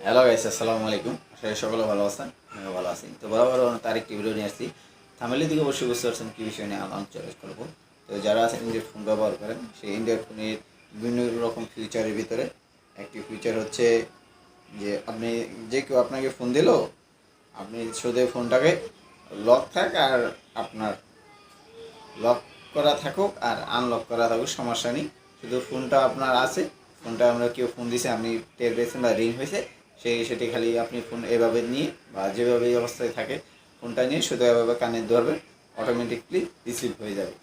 Hello guys, আসসালামু আলাইকুম। আসলে সকলে ভালো আছেন, আমিও ভালো আছি। তো বরাবর আরেকটি ভিডিও নিয়ে আসছি। থাম্বনেলের দিকে অবশ্যই বুঝতে পারছেন কী বিষয় নিয়ে আলোচনা করবো। তো যারা আছেন ইন্ড্রয়েড ফোন ব্যবহার করেন, সেই ইন্ড্রয়েড ফোনের বিভিন্ন রকম ফিচারের ভিতরে একটি ফিচার হচ্ছে যে আপনি যে কেউ আপনাকে ফোন দিল, আপনি শুধু ফোনটাকে লক থাক আর আপনার লক করা থাকুক আর আনলক করা থাকুক, সমস্যা নেই। শুধু ফোনটা আপনার আছে, ফোনটা আমরা কেউ ফোন দিছে আপনি টের পেয়েছেন বা রিং হয়েছে, সেটি খালি আপনি ফোন এভাবে নিয়ে বা যেভাবে এই অবস্থায় থাকে ফোনটা নিয়ে শুধু এভাবে কানে ধরবেন, অটোমেটিকলি রিসিভ হয়ে যাবে।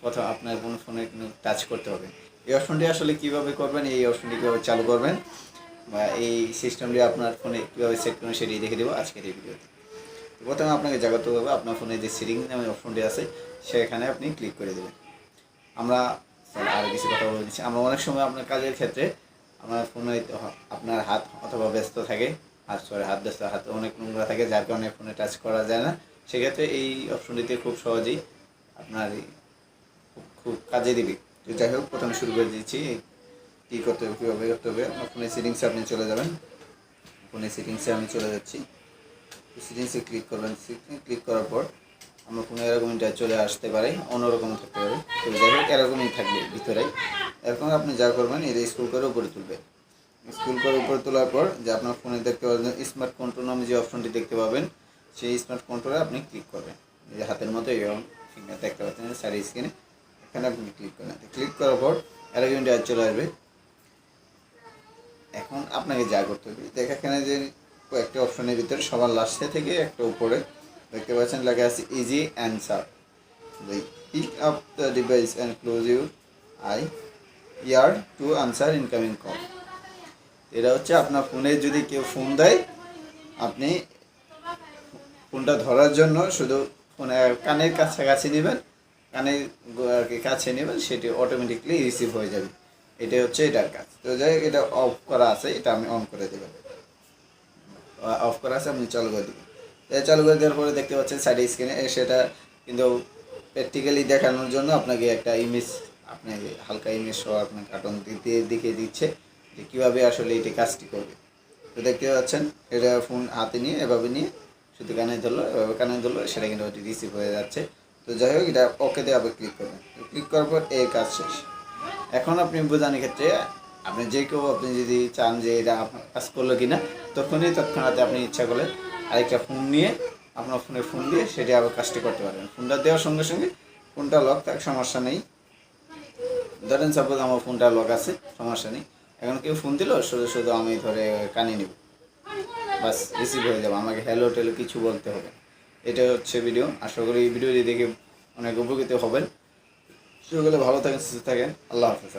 অথবা আপনার কোনো ফোনে কিন্তু টাচ করতে হবে। এই অপশনটি আসলে কীভাবে করবেন, এই অপশনটি কীভাবে চালু করবেন বা এই সিস্টেমটি আপনার ফোনে কীভাবে সেট করবেন সেটি দেখে দেবো আজকের এই ভিডিওতে। প্রথমে আপনাকে জাগ্রত হবে আপনার ফোনে যে সেটিং নামে অপশনটি আছে সেখানে আপনি ক্লিক করে দেবেন। আমরা আরও কিছু কথা বলে দিচ্ছি। আমরা অনেক সময় আপনার কাজের ক্ষেত্রে আমার ফোনে আপনার হাত অথবা ব্যস্ত থাকে, হাত ব্যস্ত, হাত অনেক নোংরা থাকে, যার কারণে ফোনে টাচ করা যায় না। সেক্ষেত্রে এই অপশনটিতে খুব সহজেই আপনার খুব কাজে দিবে। তো যাই হোক, প্রথমে শুরু করে দিচ্ছি কী করতে হবে, কীভাবে করতে হবে। আপনার ফোনের সেটিংসে আপনি চলে যাবেন। ফোনের সেটিংসে আমি চলে যাচ্ছি। সেটিংসে ক্লিক করবেন। ক্লিক করার পর আমার ফোনে এরকম চলে আসতে পারে, অন্যরকম থাকতে পারে। তো যাই হোক, এরকমই থাকবে ভিতরে। এরকম আপনি যা করবেন, এটা স্ক্রল করে উপরে তুলবেন। স্ক্রল করে উপরে তোলার পর যে আপনার ফোনে দেখতে পাবেন স্মার্ট কন্ট্রোল নামে যে অপশনটি দেখতে পাবেন, সেই স্মার্ট কন্ট্রোলে আপনি ক্লিক করবেন। এই যে হাতের মতো এরকম ফিঙ্গার দেখতে পাচ্ছেন সাইড স্ক্রিনে, এখানে আপনি ক্লিক করবেন। ক্লিক করার পর এরকম চলে আসবে। এখন আপনাকে যা করতে হবে, এখানে যে কয়েকটা অপশনের ভিতরে সবার লাস্টে থেকে একটা উপরে দেখতে পাচ্ছেন লেখা আছে easy answer. Pick up the device and close your eye ear to answer incoming call. এটা হচ্ছে আপনার ফোনে যদি কেউ ফোন দেয়, আপনি ফোনটা ধরার জন্য শুধু ফোনে কানের কাছাকাছি নেবেন, কানের আর কি কাছে নেবেন, সেটি অটোমেটিকলি রিসিভ হয়ে যাবে। এটাই হচ্ছে এটার কাজ। তো যাই হোক, এটা অফ করা আছে, এটা আমি অন করে দেবেন। অফ করা আছে, আপনি চালু করে দেবেন। চালু করে দেওয়ার পরে দেখতে পাচ্ছেন সাইড স্ক্রিনে সেটা কিন্তু প্র্যাকটিক্যালি দেখানোর জন্য আপনাকে একটা ইমেজ, আপনাকে হালকা ইমেজ সহ আপনার কার্টুন দেখিয়ে দিচ্ছে যে কীভাবে আসলে এটি কাজটি করবে। তো দেখতে পাচ্ছেন এটা ফোন হাতে নিয়ে এভাবে নিয়ে শুধু কানে ধরলো, এভাবে কানে ধরলো, সেটা কিন্তু ওটি রিসিভ হয়ে যাচ্ছে। তো যাই হোক, এটা ওকে দিয়ে আবার ক্লিক করবেন। ক্লিক করার পর এই কাজ শেষ। এখন আপনি বোঝানোর ক্ষেত্রে আপনি যে কেউ আপনি যদি চান যে এটা আপনার কাজ করলো কিনা, তৎক্ষণাৎ আপনি ইচ্ছা করলে আরেকটা ফোন নিয়ে আপনার ফোন দিয়ে সেটি আবার কাজটি করতে পারবেন। ফোনটা দেওয়ার সঙ্গে সঙ্গে ফোনটা লক থাক, সমস্যা নেই। ধরেন সাপোজ আমার ফোনটা লক আছে, সমস্যা নেই। এখন কেউ ফোন দিল, শুধু শুধু আমি ধরে কানে নিব, বাস রিসিভ হয়ে যাবো, আমাকে হ্যালো টেলো কিছু বলতে হবে। এটা হচ্ছে ভিডিও। আশা করি এই ভিডিওটি দেখে অনেক উপকৃত হবেন। সকলে ভালো থাকেন, সুস্থ থাকেন। আল্লাহ হাফেজ।